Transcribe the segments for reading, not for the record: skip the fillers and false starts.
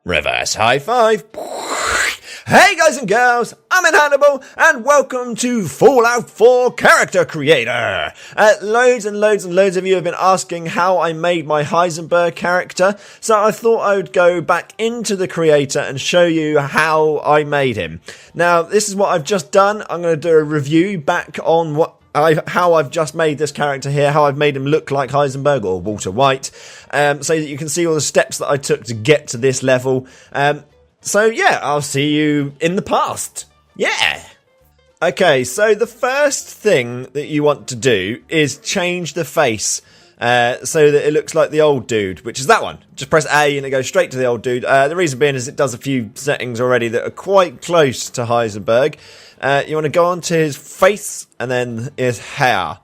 Reverse high five. Hey guys and girls, I'm Inhandable, and welcome to Fallout 4 Character Creator. Loads and loads of you have been asking how I made my Heisenberg character, so I thought I would go back into the creator and show you how I made him. Now, this is what I've just done. I'm going to do a review back on how I've just made this character here, how I've made him look like Heisenberg or Walter White, so that you can see all the steps that I took to get to this level. So yeah, I'll see you in the past. Yeah! Okay, so the first thing that you want to do is change the face so that it looks like the old dude, which is that one. Just press A and it goes straight to the old dude. The reason being is it does a few settings already that are quite close to Heisenberg. You want to go onto his face and then his hair.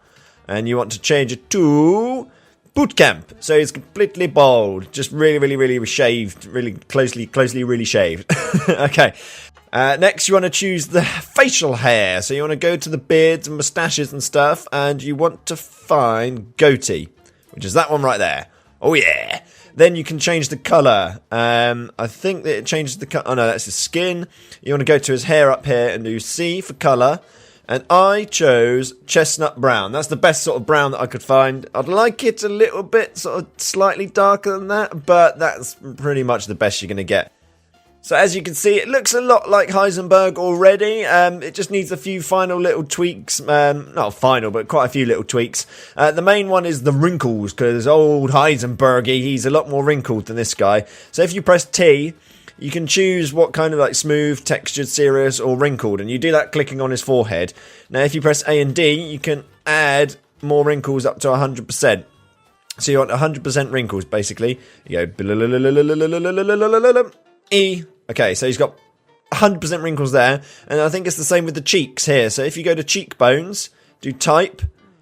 And you want to change it to boot camp. So he's completely bald. Just really shaved. Really closely really shaved. Okay. Next you want to choose the facial hair. So you want to go to the beards and moustaches and stuff. And you want to find goatee, which is that one right there. Oh yeah. Then you can change the colour. I think that it changes the colour. Oh no, that's his skin. You want to go to his hair up here and do C for colour. And I chose chestnut brown. That's the best sort of brown that I could find. I'd like it a little bit sort of slightly darker than that, but that's pretty much the best you're going to get. So as you can see, it looks a lot like Heisenberg already. It just needs a few final little tweaks. Not final, but quite a few little tweaks. The main one is the wrinkles, because old Heisenberg, he's a lot more wrinkled than this guy. So if you press T, you can choose what kind of like smooth, textured, serious, or wrinkled. And you do that clicking on his forehead. Now if you press A and D, you can add more wrinkles up to 100%. So you want 100% wrinkles, basically. You go E. Okay, so he's got 100% wrinkles there, and I think it's the same with the cheeks here. So if you go to cheekbones, do type,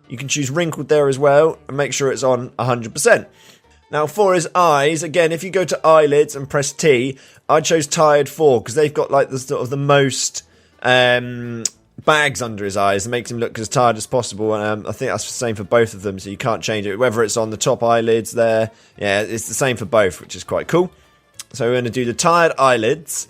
you can choose wrinkled there as well, and make sure it's on 100%. Now for his eyes, again, if you go to eyelids and press T, I chose tired 4, because they've got like the sort of the most bags under his eyes, and makes him look as tired as possible. And I think that's the same for both of them, so you can't change it, whether it's on the top eyelids there. Yeah, it's the same for both, which is quite cool. So we're going to do the tired eyelids.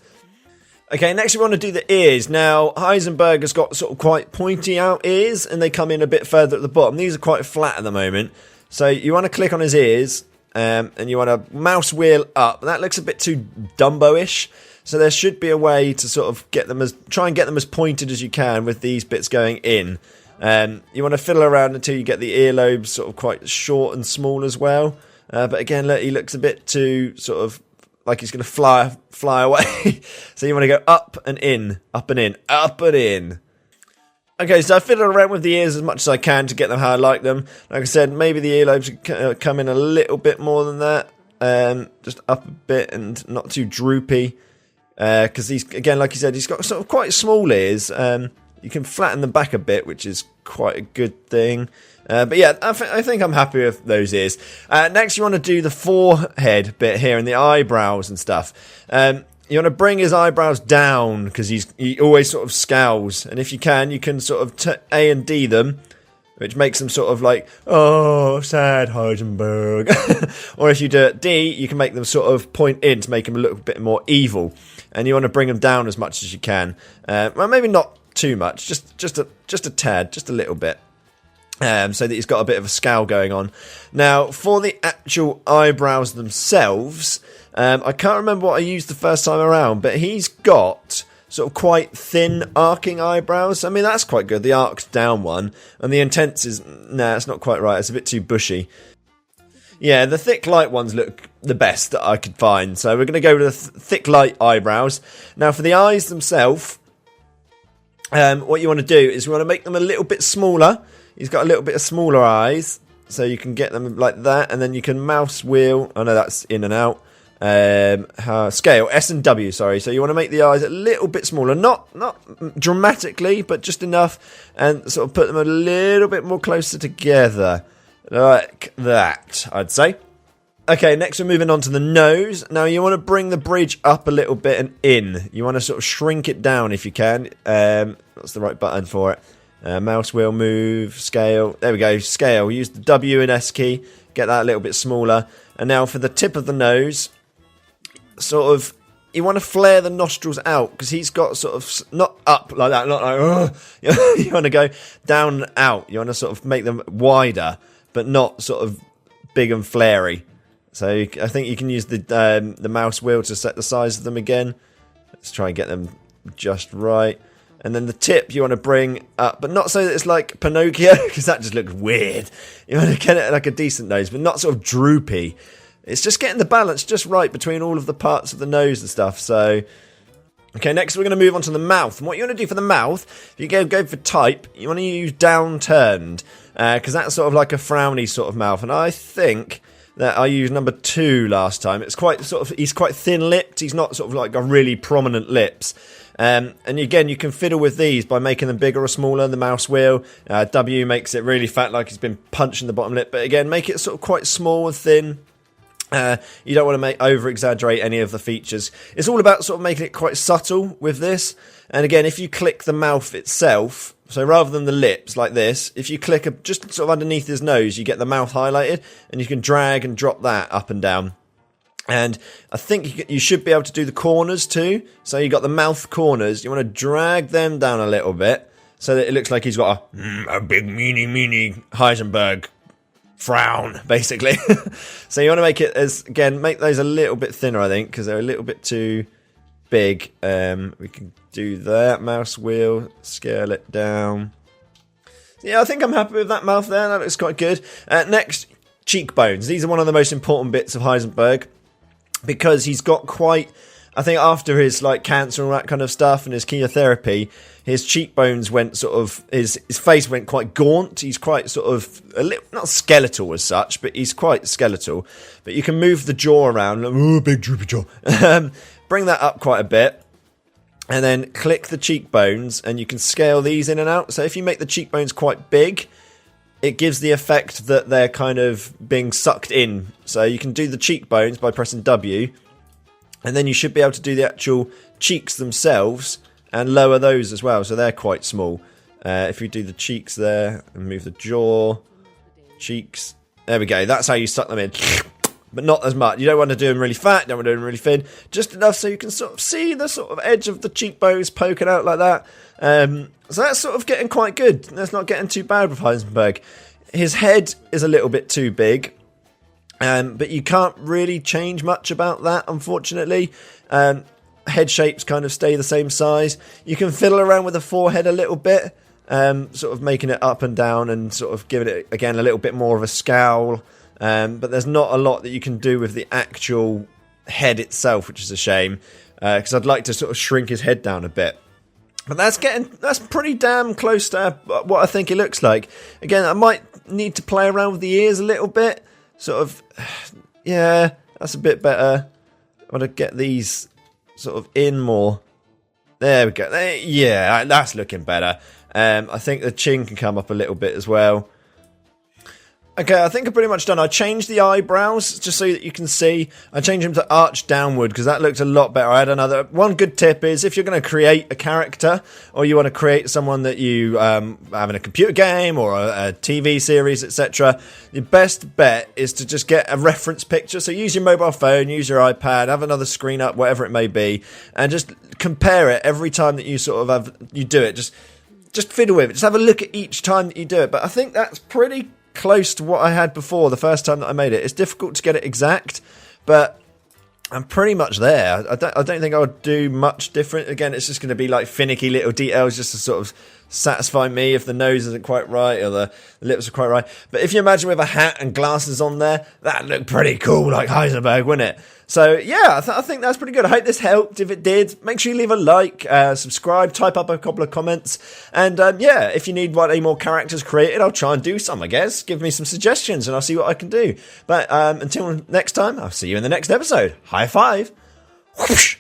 Okay, next we want to do the ears. Now, Heisenberg has got sort of quite pointy out ears, and they come in a bit further at the bottom. These are quite flat at the moment. So you want to click on his ears, and you want to mouse wheel up. That looks a bit too Dumbo-ish. So there should be a way to sort of try and get them as pointed as you can with these bits going in. You want to fiddle around until you get the earlobes sort of quite short and small as well. But again, look, he looks a bit too sort of like he's going to fly away. So you want to go up and in, up and in, up and in. Okay, so I fiddle around with the ears as much as I can to get them how I like them. Like I said, maybe the earlobes come in a little bit more than that. Just up a bit and not too droopy. Because he's, again, like you said, he's got sort of quite small ears. You can flatten them back a bit, which is quite a good thing. But yeah, I think I'm happy with those ears. Next, you want to do the forehead bit here and the eyebrows and stuff. You want to bring his eyebrows down because he always sort of scowls. And if you can sort of A and D them, which makes them sort of like, oh, sad Heisenberg. Or if you do it D, you can make them sort of point in to make them look a bit more evil. And you want to bring them down as much as you can. Well, maybe not too much, just a tad, just a little bit. So that he's got a bit of a scowl going on. Now, for the actual eyebrows themselves, I can't remember what I used the first time around, but he's got sort of quite thin arcing eyebrows. I mean, that's quite good, the arced down one. And the intense is, nah, it's not quite right, it's a bit too bushy. Yeah, the thick light ones look the best that I could find. So we're going to go with the thick light eyebrows. Now, for the eyes themselves, what you want to do is you want to make them a little bit smaller. He's got a little bit of smaller eyes, so you can get them like that, and then you can mouse wheel. I know that's in and out. Scale S and W. Sorry. So you want to make the eyes a little bit smaller, not dramatically, but just enough, and sort of put them a little bit more closer together, like that. I'd say. Okay, next we're moving on to the nose. Now you want to bring the bridge up a little bit and in. You want to sort of shrink it down if you can. That's the right button for it. Mouse wheel, move, scale. There we go, scale. Use the W and S key. Get that a little bit smaller. And now for the tip of the nose, sort of, you want to flare the nostrils out, because he's got sort of, not up like that, not like, you want to go down and out. You want to sort of make them wider, but not sort of big and flary. So I think you can use the mouse wheel to set the size of them again. Let's try and get them just right. And then the tip you want to bring up, but not so that it's like Pinocchio, because that just looks weird. You want to get it like a decent nose, but not sort of droopy. It's just getting the balance just right between all of the parts of the nose and stuff. So, okay, next we're going to move on to the mouth. And what you want to do for the mouth, if you go for type, you want to use downturned, because that's sort of like a frowny sort of mouth. And I think that I used number 2 last time. It's quite sort of, he's quite thin-lipped. He's not sort of like got really prominent lips. And again, you can fiddle with these by making them bigger or smaller. The mouse wheel, W makes it really fat, like he's been punching the bottom lip. But again, make it sort of quite small and thin. You don't want to over-exaggerate any of the features. It's all about sort of making it quite subtle with this. And again, if you click the mouth itself, so rather than the lips like this, if you click just sort of underneath his nose, you get the mouth highlighted, and you can drag and drop that up and down. And I think you should be able to do the corners too. So you got the mouth corners. You want to drag them down a little bit so that it looks like he's got a big, meanie Heisenberg frown, basically. So you want to make it make those a little bit thinner, I think, because they're a little bit too big. We can do that. Mouse wheel, scale it down. Yeah, I think I'm happy with that mouth there. That looks quite good. Next, cheekbones. These are one of the most important bits of Heisenberg, because he's got quite, I think after his like cancer and all that kind of stuff and his chemotherapy, his cheekbones went sort of, his face went quite gaunt. He's quite sort of, a little, not skeletal as such, but he's quite skeletal. But you can move the jaw around, big droopy jaw. Bring that up quite a bit. And then click the cheekbones, and you can scale these in and out. So if you make the cheekbones quite big, it gives the effect that they're kind of being sucked in. So you can do the cheekbones by pressing W, and then you should be able to do the actual cheeks themselves and lower those as well. So they're quite small. If you do the cheeks there and move the jaw, cheeks, there we go. That's how you suck them in. But not as much. You don't want to do them really fat, you don't want to do them really thin. Just enough so you can sort of see the sort of edge of the cheekbones poking out like that. So that's sort of getting quite good. That's not getting too bad with Heisenberg. His head is a little bit too big. But you can't really change much about that, unfortunately. Head shapes kind of stay the same size. You can fiddle around with the forehead a little bit. Sort of making it up and down and sort of giving it, again, a little bit more of a scowl. But there's not a lot that you can do with the actual head itself, which is a shame, because I'd like to sort of shrink his head down a bit. But that's pretty damn close to what I think it looks like. Again, I might need to play around with the ears a little bit. Sort of, yeah, that's a bit better. I want to get these sort of in more. There we go. Yeah, that's looking better. I think the chin can come up a little bit as well. Okay, I think I'm pretty much done. I changed the eyebrows, just so that you can see. I changed them to arch downward, because that looked a lot better. I had one good tip is, if you're going to create a character, or you want to create someone that you have in a computer game, or a TV series, etc., the best bet is to just get a reference picture. So use your mobile phone, use your iPad, have another screen up, whatever it may be, and just compare it every time that you sort of you do it. Just fiddle with it. Just have a look at each time that you do it. But I think that's pretty close to what I had before the first time that I made it. It's difficult to get it exact, but I'm pretty much there. I don't think I would do much different. Again, it's just going to be like finicky little details just to sort of satisfy me if the nose isn't quite right or the lips are quite right. But if you imagine with a hat and glasses on there, that'd look pretty cool, like Heisenberg, wouldn't it? So yeah, I think that's pretty good. I hope this helped. If it did, make sure you leave a like, subscribe, type up a couple of comments, and yeah, if you need any more characters created, I'll try and do some, I guess. Give me some suggestions and I'll see what I can do. But until next time, I'll see you in the next episode. High five. Whoosh.